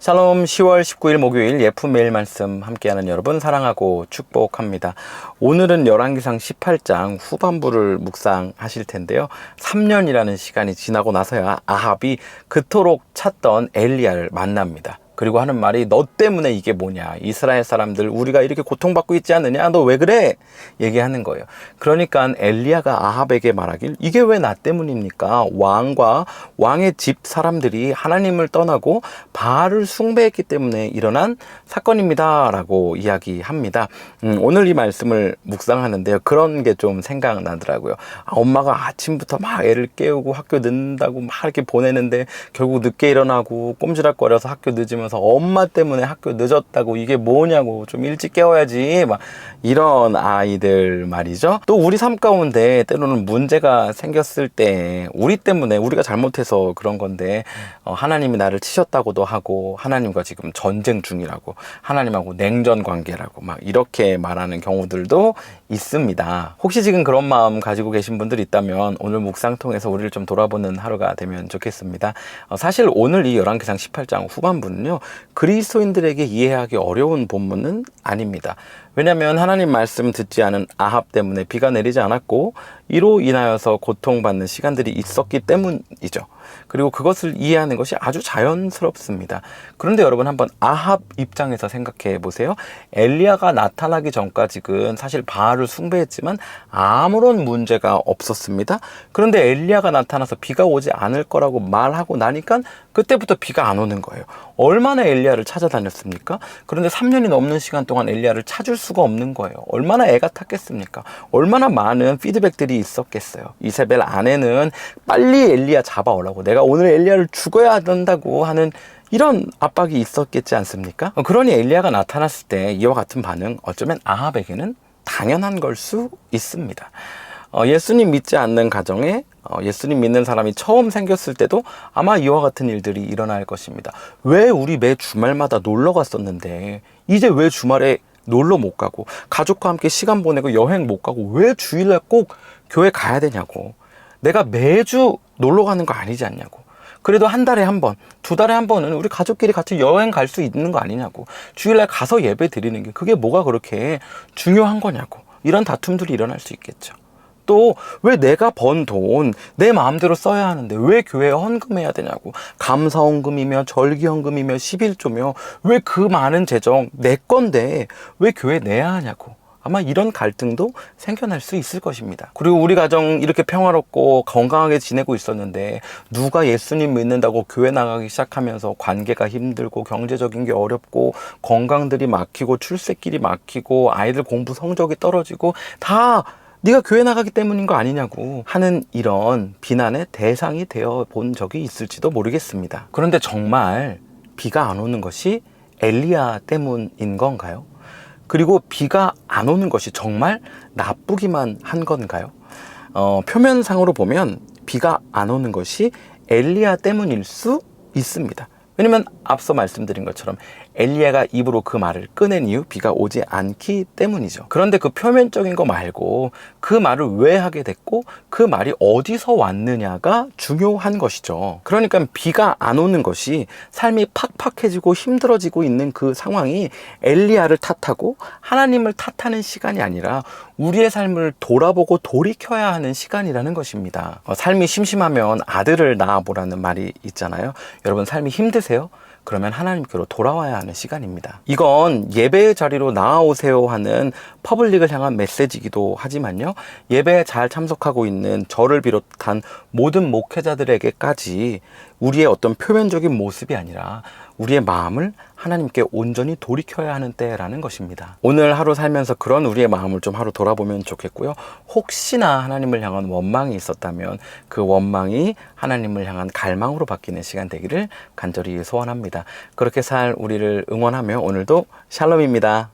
샬롬. 10월 19일 목요일 예쁜 매일 말씀 함께하는 여러분 사랑하고 축복합니다. 오늘은 열왕기상 18장 후반부를 묵상하실 텐데요. 3년이라는 시간이 지나고 나서야 아합이 그토록 찾던 엘리야를 만납니다. 그리고 하는 말이 너 때문에 이게 뭐냐, 이스라엘 사람들 우리가 이렇게 고통받고 있지 않느냐, 너 왜 그래? 얘기하는 거예요. 그러니까 엘리야가 아합에게 말하길, 이게 왜 나 때문입니까? 왕과 왕의 집 사람들이 하나님을 떠나고 바알을 숭배했기 때문에 일어난 사건입니다 라고 이야기합니다. 오늘 이 말씀을 묵상하는데요, 그런 게 좀 생각나더라고요. 엄마가 아침부터 막 애를 깨우고 학교 늦는다고 막 이렇게 보내는데 결국 늦게 일어나고 꼼지락거려서 학교 늦으면 엄마 때문에 학교 늦었다고, 이게 뭐냐고, 좀 일찍 깨워야지, 막 이런 아이들 말이죠. 또 우리 삶 가운데 때로는 문제가 생겼을 때 우리 때문에, 우리가 잘못해서 그런 건데 하나님이 나를 치셨다고도 하고, 하나님과 지금 전쟁 중이라고, 하나님하고 냉전 관계라고 막 이렇게 말하는 경우들도 있습니다. 혹시 지금 그런 마음 가지고 계신 분들 있다면 오늘 묵상 통해서 우리를 좀 돌아보는 하루가 되면 좋겠습니다. 사실 오늘 이 열왕기상 18장 후반부는요, 그리스도인들에게 이해하기 어려운 본문은 아닙니다. 왜냐하면 하나님 말씀 듣지 않은 아합 때문에 비가 내리지 않았고, 이로 인하여서 고통받는 시간들이 있었기 때문이죠. 그리고 그것을 이해하는 것이 아주 자연스럽습니다. 그런데 여러분, 한번 아합 입장에서 생각해 보세요. 엘리야가 나타나기 전까지는 사실 바알을 숭배했지만 아무런 문제가 없었습니다. 그런데 엘리야가 나타나서 비가 오지 않을 거라고 말하고 나니까 그때부터 비가 안 오는 거예요. 얼마나 엘리야를 찾아다녔습니까? 그런데 3년이 넘는 시간 동안 엘리야를 찾을 수가 없는 거예요. 얼마나 애가 탔겠습니까? 얼마나 많은 피드백들이 있었겠어요. 이세벨 아내는 빨리 엘리야 잡아오라고, 내가 오늘 엘리야를 죽어야 된다고 하는 이런 압박이 있었겠지 않습니까? 그러니 엘리야가 나타났을 때 이와 같은 반응, 어쩌면 아합에게는 당연한 걸 수 있습니다. 예수님 믿지 않는 가정에 예수님 믿는 사람이 처음 생겼을 때도 아마 이와 같은 일들이 일어날 것입니다. 왜 우리 매 주말마다 놀러 갔었는데 이제 왜 주말에 놀러 못 가고, 가족과 함께 시간 보내고 여행 못 가고, 왜 주일날 꼭 교회 가야 되냐고, 내가 매주 놀러 가는 거 아니지 않냐고, 그래도 한 달에 한 번, 두 달에 한 번은 우리 가족끼리 같이 여행 갈 수 있는 거 아니냐고, 주일날 가서 예배 드리는 게 그게 뭐가 그렇게 중요한 거냐고, 이런 다툼들이 일어날 수 있겠죠. 또 왜 내가 번 돈 내 마음대로 써야 하는데 왜 교회에 헌금해야 되냐고, 감사헌금이며 절기헌금이며 11조며 왜 그 많은 재정 내 건데 왜 교회에 내야 하냐고, 아마 이런 갈등도 생겨날 수 있을 것입니다. 그리고 우리 가정 이렇게 평화롭고 건강하게 지내고 있었는데 누가 예수님 믿는다고 교회 나가기 시작하면서 관계가 힘들고 경제적인 게 어렵고 건강들이 막히고 출세길이 막히고 아이들 공부 성적이 떨어지고 다 네가 교회 나가기 때문인 거 아니냐고 하는 이런 비난의 대상이 되어 본 적이 있을지도 모르겠습니다. 그런데 정말 비가 안 오는 것이 엘리야 때문인 건가요? 그리고 비가 안 오는 것이 정말 나쁘기만 한 건가요? 표면상으로 보면 비가 안 오는 것이 엘리야 때문일 수 있습니다. 왜냐면 앞서 말씀드린 것처럼 엘리야가 입으로 그 말을 꺼낸 이유, 비가 오지 않기 때문이죠. 그런데 그 표면적인 거 말고 그 말을 왜 하게 됐고 그 말이 어디서 왔느냐가 중요한 것이죠. 그러니까 비가 안 오는 것이 삶이 팍팍해지고 힘들어지고 있는 그 상황이 엘리야를 탓하고 하나님을 탓하는 시간이 아니라 우리의 삶을 돌아보고 돌이켜야 하는 시간이라는 것입니다. 삶이 심심하면 아들을 낳아보라는 말이 있잖아요. 여러분, 삶이 힘드세요? 그러면 하나님께로 돌아와야 하는 시간입니다. 이건 예배의 자리로 나아오세요 하는 퍼블릭을 향한 메시지이기도 하지만요, 예배에 잘 참석하고 있는 저를 비롯한 모든 목회자들에게까지 우리의 어떤 표면적인 모습이 아니라 우리의 마음을 하나님께 온전히 돌이켜야 하는 때라는 것입니다. 오늘 하루 살면서 그런 우리의 마음을 좀 하루 돌아보면 좋겠고요. 혹시나 하나님을 향한 원망이 있었다면 그 원망이 하나님을 향한 갈망으로 바뀌는 시간 되기를 간절히 소원합니다. 그렇게 살 우리를 응원하며 오늘도 샬롬입니다.